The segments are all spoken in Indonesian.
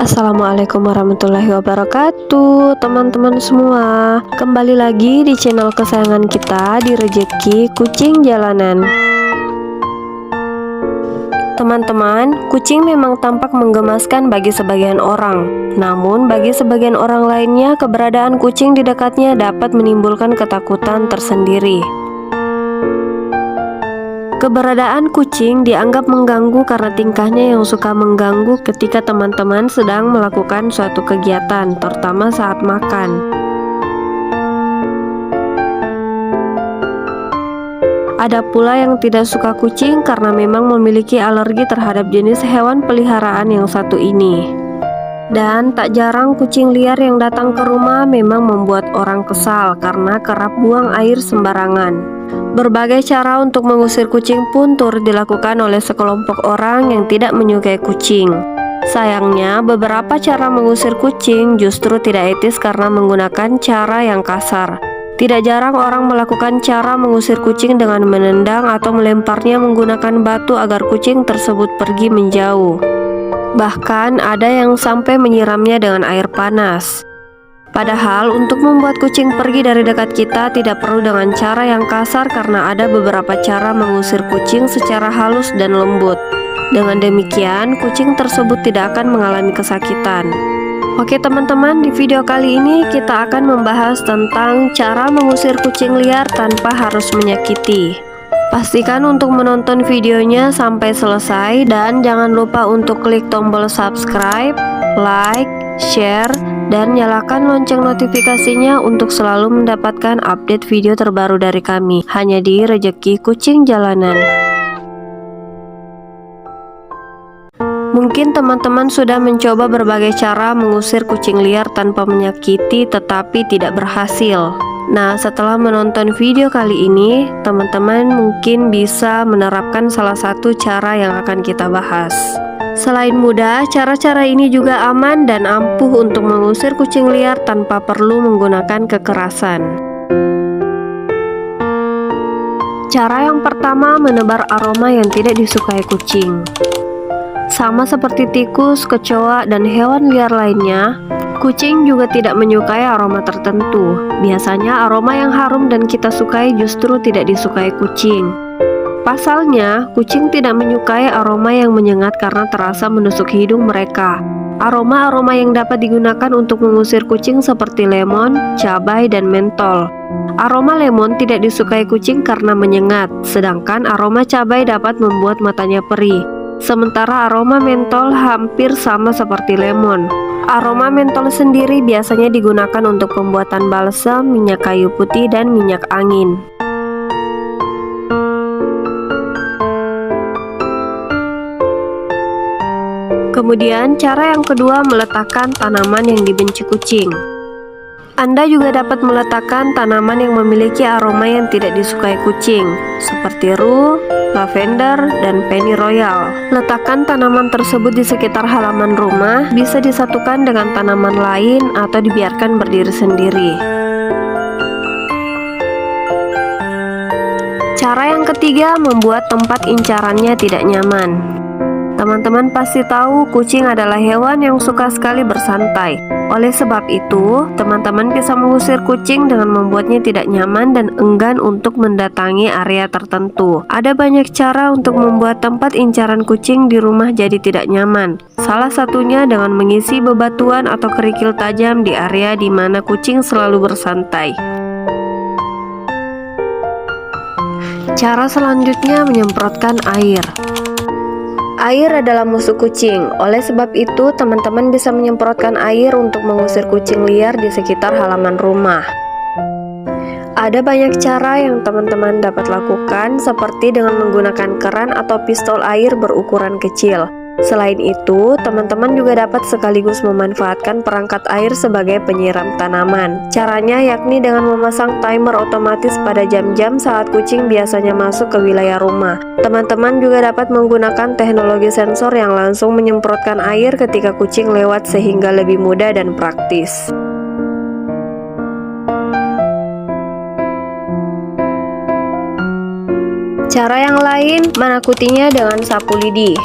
Assalamualaikum warahmatullahi wabarakatuh, teman-teman semua. Kembali lagi di channel kesayangan kita di Rejeki Kucing Jalanan. Teman-teman, kucing memang tampak menggemaskan bagi sebagian orang. Namun, bagi sebagian orang lainnya, keberadaan kucing di dekatnya dapat menimbulkan ketakutan tersendiri. Keberadaan kucing dianggap mengganggu karena tingkahnya yang suka mengganggu ketika teman-teman sedang melakukan suatu kegiatan, terutama saat makan. Ada pula yang tidak suka kucing karena memang memiliki alergi terhadap jenis hewan peliharaan yang satu ini. Dan tak jarang kucing liar yang datang ke rumah memang membuat orang kesal karena kerap buang air sembarangan. Berbagai cara untuk mengusir kucing pun turut dilakukan oleh sekelompok orang yang tidak menyukai kucing. Sayangnya, beberapa cara mengusir kucing justru tidak etis karena menggunakan cara yang kasar. Tidak jarang orang melakukan cara mengusir kucing dengan menendang atau melemparnya menggunakan batu agar kucing tersebut pergi menjauh. Bahkan ada yang sampai menyiramnya dengan air panas. Padahal untuk membuat kucing pergi dari dekat kita tidak perlu dengan cara yang kasar karena ada beberapa cara mengusir kucing secara halus dan lembut. Dengan demikian, kucing tersebut tidak akan mengalami kesakitan. Oke teman-teman, di video kali ini kita akan membahas tentang cara mengusir kucing liar tanpa harus menyakiti. Pastikan untuk menonton videonya sampai selesai dan jangan lupa untuk klik tombol subscribe, like, share, dan nyalakan lonceng notifikasinya untuk selalu mendapatkan update video terbaru dari kami hanya di Rejeki Kucing Jalanan. Mungkin teman-teman sudah mencoba berbagai cara mengusir kucing liar tanpa menyakiti tetapi tidak berhasil. Nah, setelah menonton video kali ini, teman-teman mungkin bisa menerapkan salah satu cara yang akan kita bahas. Selain mudah, cara-cara ini juga aman dan ampuh untuk mengusir kucing liar tanpa perlu menggunakan kekerasan. Cara yang pertama, menebar aroma yang tidak disukai kucing. Sama seperti tikus, kecoa, dan hewan liar lainnya, kucing juga tidak menyukai aroma tertentu. Biasanya aroma yang harum dan kita sukai justru tidak disukai kucing. Pasalnya, kucing tidak menyukai aroma yang menyengat karena terasa menusuk hidung mereka. Aroma-aroma yang dapat digunakan untuk mengusir kucing seperti lemon, cabai, dan mentol. Aroma lemon tidak disukai kucing karena menyengat, sedangkan aroma cabai dapat membuat matanya perih. Sementara aroma mentol hampir sama seperti lemon. Aroma mentol sendiri biasanya digunakan untuk pembuatan balsam, minyak kayu putih, dan minyak angin. Kemudian cara yang kedua, meletakkan tanaman yang dibenci kucing. Anda juga dapat meletakkan tanaman yang memiliki aroma yang tidak disukai kucing, seperti rue, lavender, dan pennyroyal. Letakkan tanaman tersebut di sekitar halaman rumah, bisa disatukan dengan tanaman lain atau dibiarkan berdiri sendiri. Cara yang ketiga, membuat tempat incarannya tidak nyaman. Teman-teman pasti tahu kucing adalah hewan yang suka sekali bersantai. Oleh sebab itu, teman-teman bisa mengusir kucing dengan membuatnya tidak nyaman dan enggan untuk mendatangi area tertentu. Ada banyak cara untuk membuat tempat incaran kucing di rumah jadi tidak nyaman. Salah satunya dengan mengisi bebatuan atau kerikil tajam di area di mana kucing selalu bersantai. Cara selanjutnya, menyemprotkan air. Air adalah musuh kucing. Oleh sebab itu, teman-teman bisa menyemprotkan air untuk mengusir kucing liar di sekitar halaman rumah. Ada banyak cara yang teman-teman dapat lakukan, seperti dengan menggunakan keran atau pistol air berukuran kecil. Selain itu, teman-teman juga dapat sekaligus memanfaatkan perangkat air sebagai penyiram tanaman. Caranya yakni dengan memasang timer otomatis pada jam-jam saat kucing biasanya masuk ke wilayah rumah. Teman-teman juga dapat menggunakan teknologi sensor yang langsung menyemprotkan air ketika kucing lewat sehingga lebih mudah dan praktis. Cara yang lain, menakutinya dengan sapu lidi.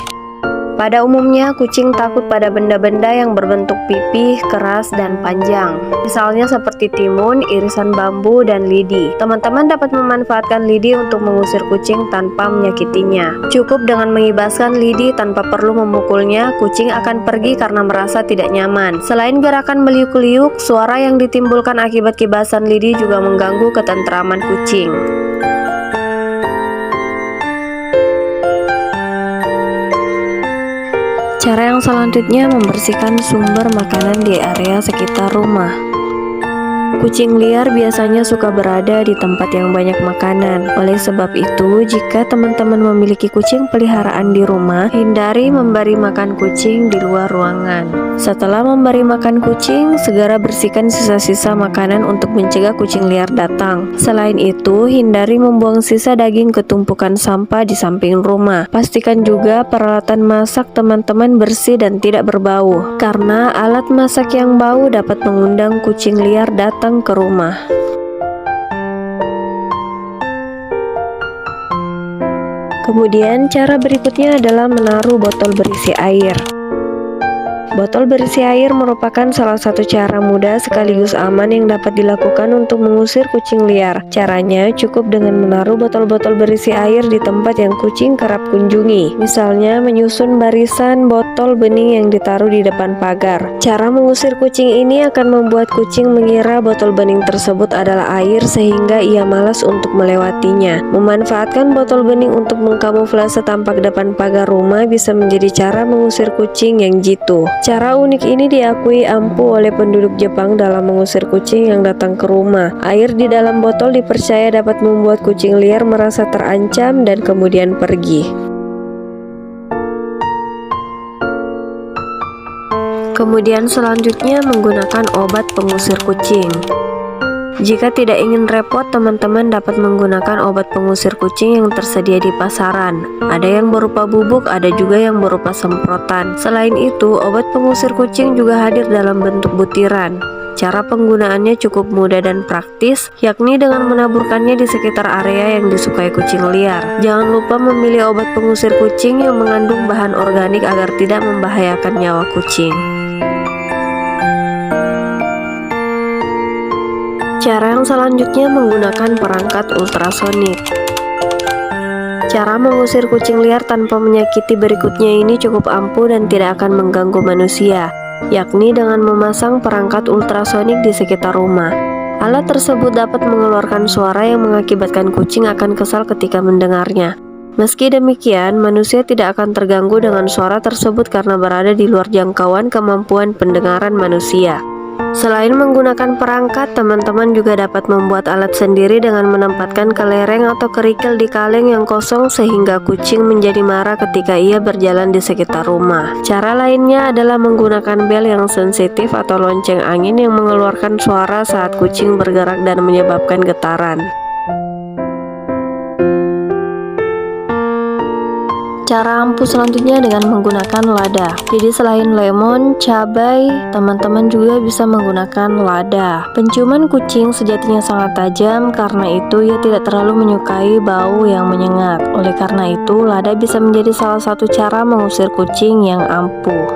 Pada umumnya, kucing takut pada benda-benda yang berbentuk pipih, keras, dan panjang. Misalnya seperti timun, irisan bambu, dan lidi. Teman-teman dapat memanfaatkan lidi untuk mengusir kucing tanpa menyakitinya. Cukup dengan mengibaskan lidi tanpa perlu memukulnya, kucing akan pergi karena merasa tidak nyaman. Selain gerakan meliuk-liuk, suara yang ditimbulkan akibat kibasan lidi juga mengganggu ketentraman kucing. Cara yang selanjutnya membersihkan sumber makanan di area sekitar rumah. Kucing liar biasanya suka berada di tempat yang banyak makanan. Oleh sebab itu, jika teman-teman memiliki kucing peliharaan di rumah, hindari memberi makan kucing di luar ruangan. Setelah memberi makan kucing, segera bersihkan sisa-sisa makanan untuk mencegah kucing liar datang. Selain itu, hindari membuang sisa daging ke tumpukan sampah di samping rumah. Pastikan juga peralatan masak teman-teman bersih dan tidak berbau, karena alat masak yang bau dapat mengundang kucing liar datang ke rumah. Kemudian cara berikutnya adalah menaruh botol berisi air. Botol berisi air merupakan salah satu cara mudah sekaligus aman yang dapat dilakukan untuk mengusir kucing liar. Caranya cukup dengan menaruh botol-botol berisi air di tempat yang kucing kerap kunjungi. Misalnya menyusun barisan botol bening yang ditaruh di depan pagar. Cara mengusir kucing ini akan membuat kucing mengira botol bening tersebut adalah air sehingga ia malas untuk melewatinya. Memanfaatkan botol bening untuk mengkamuflase tampak depan pagar rumah bisa menjadi cara mengusir kucing yang jitu. Cara unik ini diakui ampuh oleh penduduk Jepang dalam mengusir kucing yang datang ke rumah. Air di dalam botol dipercaya dapat membuat kucing liar merasa terancam dan kemudian pergi. Kemudian selanjutnya menggunakan obat pengusir kucing. Jika tidak ingin repot, teman-teman dapat menggunakan obat pengusir kucing yang tersedia di pasaran. Ada yang berupa bubuk, ada juga yang berupa semprotan. Selain itu, obat pengusir kucing juga hadir dalam bentuk butiran. Cara penggunaannya cukup mudah dan praktis, yakni dengan menaburkannya di sekitar area yang disukai kucing liar. Jangan lupa memilih obat pengusir kucing yang mengandung bahan organik agar tidak membahayakan nyawa kucing. Cara yang selanjutnya menggunakan perangkat ultrasonik. Cara mengusir kucing liar tanpa menyakiti berikutnya ini cukup ampuh dan tidak akan mengganggu manusia, yakni dengan memasang perangkat ultrasonik di sekitar rumah. Alat tersebut dapat mengeluarkan suara yang mengakibatkan kucing akan kesal ketika mendengarnya. Meski demikian, manusia tidak akan terganggu dengan suara tersebut karena berada di luar jangkauan kemampuan pendengaran manusia. Selain menggunakan perangkat, teman-teman juga dapat membuat alat sendiri dengan menempatkan kelereng atau kerikil di kaleng yang kosong sehingga kucing menjadi marah ketika ia berjalan di sekitar rumah. Cara lainnya adalah menggunakan bel yang sensitif atau lonceng angin yang mengeluarkan suara saat kucing bergerak dan menyebabkan getaran. Cara ampuh selanjutnya dengan menggunakan lada. Jadi selain lemon, cabai, teman-teman juga bisa menggunakan lada. Penciuman kucing sejatinya sangat tajam, karena itu ia tidak terlalu menyukai bau yang menyengat. Oleh karena itu, lada bisa menjadi salah satu cara mengusir kucing yang ampuh.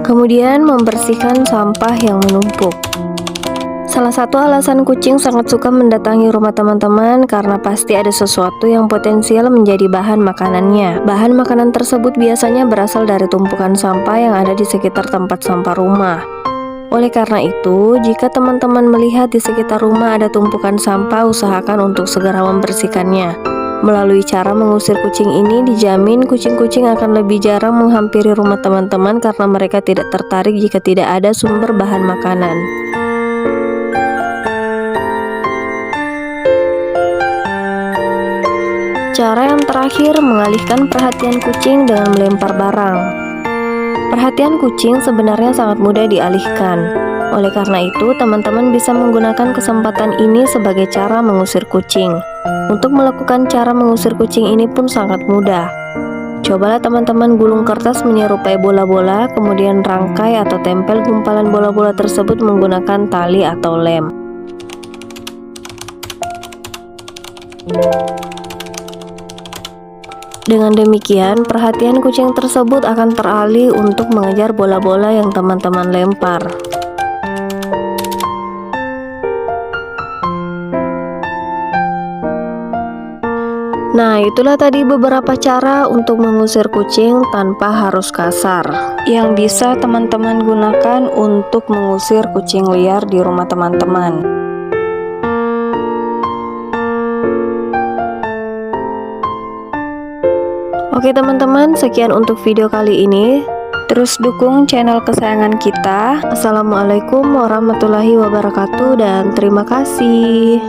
Kemudian membersihkan sampah yang menumpuk. Salah satu alasan kucing sangat suka mendatangi rumah teman-teman karena pasti ada sesuatu yang potensial menjadi bahan makanannya. Bahan makanan tersebut biasanya berasal dari tumpukan sampah yang ada di sekitar tempat sampah rumah. Oleh karena itu, jika teman-teman melihat di sekitar rumah ada tumpukan sampah, usahakan untuk segera membersihkannya. Melalui cara mengusir kucing ini, dijamin kucing-kucing akan lebih jarang menghampiri rumah teman-teman karena mereka tidak tertarik jika tidak ada sumber bahan makanan. Cara yang terakhir, mengalihkan perhatian kucing dengan melempar barang. Perhatian kucing sebenarnya sangat mudah dialihkan. Oleh karena itu, teman-teman bisa menggunakan kesempatan ini sebagai cara mengusir kucing. Untuk melakukan cara mengusir kucing ini pun sangat mudah. Cobalah teman-teman gulung kertas menyerupai bola-bola, kemudian rangkai atau tempel gumpalan bola-bola tersebut menggunakan tali atau lem. Dengan demikian, perhatian kucing tersebut akan teralih untuk mengejar bola-bola yang teman-teman lempar. Nah, itulah tadi beberapa cara untuk mengusir kucing tanpa harus kasar, yang bisa teman-teman gunakan untuk mengusir kucing liar di rumah teman-teman. Oke teman-teman, sekian untuk video kali ini. Terus dukung channel kesayangan kita. Assalamualaikum warahmatullahi wabarakatuh dan terima kasih.